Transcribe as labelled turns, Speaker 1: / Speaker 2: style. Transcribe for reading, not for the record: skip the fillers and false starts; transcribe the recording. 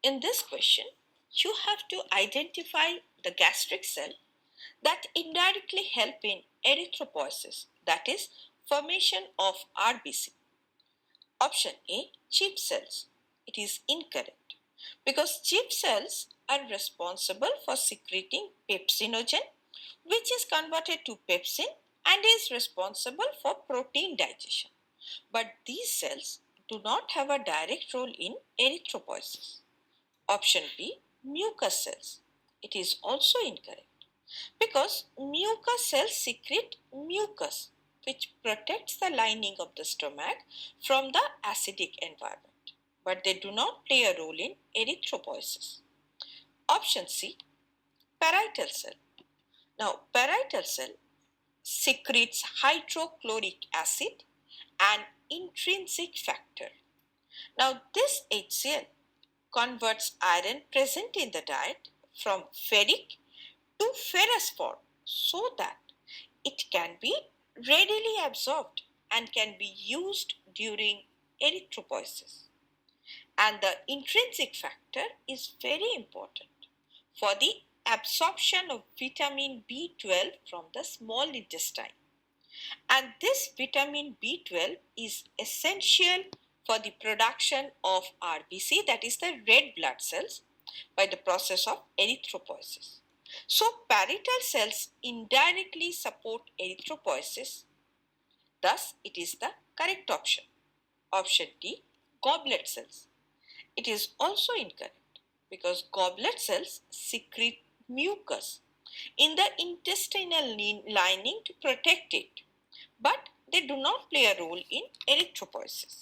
Speaker 1: In this question, you have to identify the gastric cell that indirectly help in erythropoiesis, that is, formation of RBC. Option A, chief cells. It is incorrect because chief cells are responsible for secreting pepsinogen, which is converted to pepsin and is responsible for protein digestion. But these cells do not have a direct role in erythropoiesis. Option B, mucus cells. It is also incorrect because mucus cells secrete mucus, which protects the lining of the stomach from the acidic environment, but they do not play a role in erythropoiesis. Option C, parietal cell. Now, parietal cell secretes hydrochloric acid and intrinsic factor. Now, this HCl converts iron present in the diet from ferric to ferrous form so that it can be readily absorbed and can be used during erythropoiesis. And the intrinsic factor is very important for the absorption of vitamin B12 from the small intestine. And this vitamin B12 is essential for the production of RBC, that is the red blood cells, by the process of erythropoiesis. So parietal cells indirectly support erythropoiesis. Thus, it is the correct option. Option D, goblet cells. It is also incorrect because goblet cells secrete mucus in the intestinal lining to protect it, but they do not play a role in erythropoiesis.